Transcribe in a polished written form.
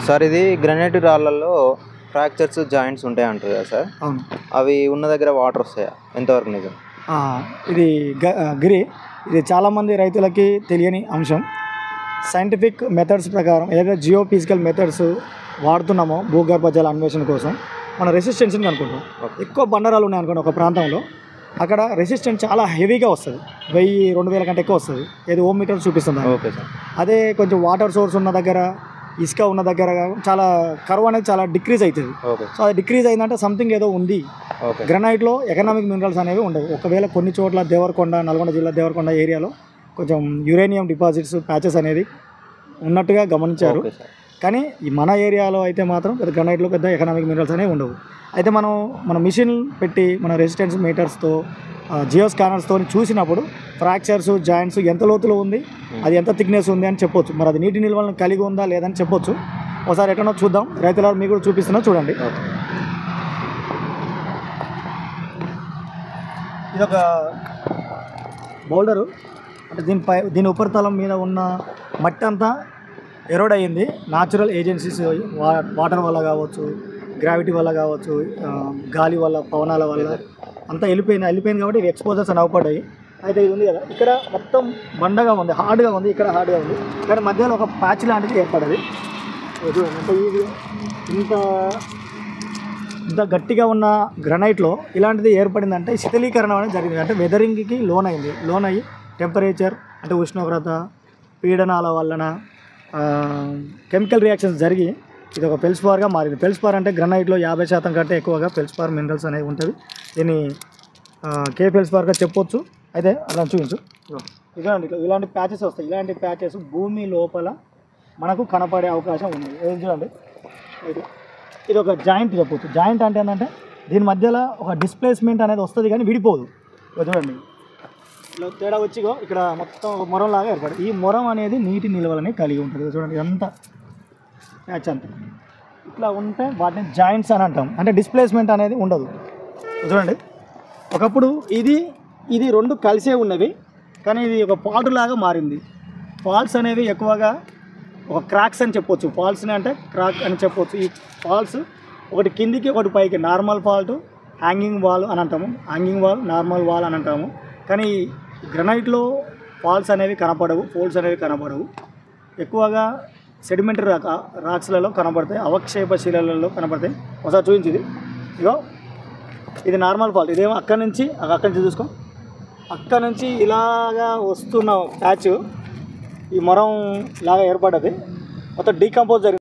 Sir ఇది granite రాళ్ళల్లో fractures joints ఉంటాయి అంటారు కదా సార్, అవును. అవి ఉన్న దగ్గర వాటర్ వస్తాయా? ఎంతవరకు నిజం? ఇది గిరి ఇది చాలామంది రైతులకి తెలియని అంశం. సైంటిఫిక్ మెథడ్స్ ప్రకారం ఏదైతే జియో ఫిజికల్ మెథడ్స్ వాడుతున్నామో భూగర్భ జల అన్వేషణ కోసం మన రెసిస్టెన్స్ని అనుకుంటాం. ఎక్కువ బండరాలు ఉన్నాయనుకోండి ఒక ప్రాంతంలో, అక్కడ రెసిస్టెన్స్ చాలా హెవీగా వస్తుంది, 1000-2000 కంటే ఎక్కువ వస్తుంది. ఏది ఓమ్ మీటర్ చూపిస్తుంది. Okay sir. అదే కొంచెం వాటర్ సోర్స్ ఉన్న దగ్గర, ఇసుక ఉన్న దగ్గర చాలా కర్వ్ అనేది చాలా డిక్రీజ్ అవుతుంది. సో అది డిక్రీజ్ అయిందంటే సంథింగ్ ఏదో ఉంది. గ్రనైట్లో ఎకనామిక్ మినరల్స్ అనేవి ఉండవు. ఒకవేళ కొన్ని చోట్ల దేవరకొండ, నల్గొండ జిల్లా దేవరకొండ ఏరియాలో కొంచెం యురేనియం డిపాజిట్స్ ప్యాచెస్ అనేది ఉన్నట్టుగా గమనించారు. కానీ ఈ మన ఏరియాలో అయితే మాత్రం పెద్ద గ్రనైట్లో పెద్ద ఎకనామిక్ మినరల్స్ అనేవి ఉండవు. అయితే మన మిషన్ పెట్టి మన రెసిస్టెన్స్ మీటర్స్తో జియో స్కానర్స్తో చూసినప్పుడు ఫ్రాక్చర్స్ జాయింట్స్ ఎంత లోతులో ఉంది, అది ఎంత థిక్నెస్ ఉంది అని చెప్పొచ్చు. మరి అది నీటి నిల్వలను కలిగి ఉందా లేదని చెప్పొచ్చు. ఒకసారి ఎట్లనో చూద్దాం. రైతుల మీకు కూడా చూపిస్తున్నా చూడండి. ఇదొక బౌల్డరు. అంటే దీని ఉపరితలం మీద ఉన్న మట్టి అంతా ఎరోడ్ అయ్యింది. న్యాచురల్ ఏజెన్సీస్, వాటర్ వల్ల కావచ్చు, గ్రావిటీ వల్ల కావచ్చు, గాలి వల్ల, పవనాల వల్ల అంతా వెళ్ళిపోయింది కాబట్టి ఇవి ఎక్స్పోజర్స్ అని అవపడ్డాయి. అయితే ఇది ఉంది కదా, ఇక్కడ మొత్తం బండగా ఉంది, హార్డ్గా ఉంది, ఇక్కడ హార్డ్గా ఉంది. కానీ మధ్యలో ఒక ప్యాచ్ లాంటిది ఏర్పడది. అంత ఈజీగా ఇంత గట్టిగా ఉన్న గ్రనైట్లో ఇలాంటిది ఏర్పడిందంటే శిథిలీకరణ అనేది జరిగింది. అంటే వెదరింగ్కి లోన్ అయ్యి టెంపరేచర్ అంటే ఉష్ణోగ్రత, పీడనాల వలన కెమికల్ రియాక్షన్స్ జరిగి ఇది ఒక ఫెల్స్పార్గా మారింది. ఫెల్స్పార్ అంటే గ్రనైట్లో 50% కంటే ఎక్కువగా ఫెల్స్పార్ మినరల్స్ అనేవి ఉంటుంది. దీన్ని కే ఫెల్స్పార్గా చెప్పొచ్చు. అయితే అలా చూపించు. ఇలాంటి ప్యాచెస్ వస్తాయి. ఇలాంటి ప్యాచెస్ భూమి లోపల మనకు కనపడే అవకాశం ఉంది. ఏం చూడండి, ఇది ఒక జాయింట్ చెప్పొచ్చు. జాయింట్ అంటే ఏంటంటే దీని మధ్యలో ఒక డిస్ప్లేస్మెంట్ అనేది వస్తుంది కానీ విడిపోదు. చూడండి, ఇలా తేడా వచ్చిగో ఇక్కడ మొత్తం ఒక మొరం లాగా ఏర్పడి, ఈ మొరం అనేది నీటి నిల్వలని కలిగి ఉంటుంది. చూడండి, ఇదంతా ప్యాచ్ అంతా ఇట్లా ఉంటే వాటిని జాయింట్స్ అని అంటాం. అంటే డిస్ప్లేస్మెంట్ అనేది ఉండదు. చూడండి, ఒకప్పుడు ఇది రెండు కలిసే ఉన్నవి, కానీ ఇది ఒక పాటు లాగా మారింది. ఫాల్స్ అనేవి ఎక్కువగా ఒక క్రాక్స్ అని చెప్పొచ్చు. ఫాల్స్ని అంటే క్రాక్ అని చెప్పొచ్చు. ఈ ఫాల్స్ ఒకటి కిందికి ఒకటి పైకి, నార్మల్ ఫాల్ట్, హ్యాంగింగ్ వాల్ అని అంటాము. హ్యాంగింగ్ వాల్, నార్మల్ వాల్ అని అంటాము. కానీ గ్రనైట్లో ఫాల్స్ అనేవి కనపడవు, ఫోల్డ్స్ అనేవి కనపడవు. ఎక్కువగా సెడిమెంటరీ రాక్స్లలో కనపడతాయి, అవక్షేప శిలలలో కనపడతాయి. ఒకసారి చూపించింది. ఇది నార్మల్ ఫాల్ట్. ఇదేమో అక్కడి నుంచి చూసుకో, అక్కడ నుంచి ఇలాగా వస్తున్న ప్యాచ్ ఈ మొరం లాగా ఏర్పడ్డది. మొత్తం డీకంపోజ్ జరిగింది.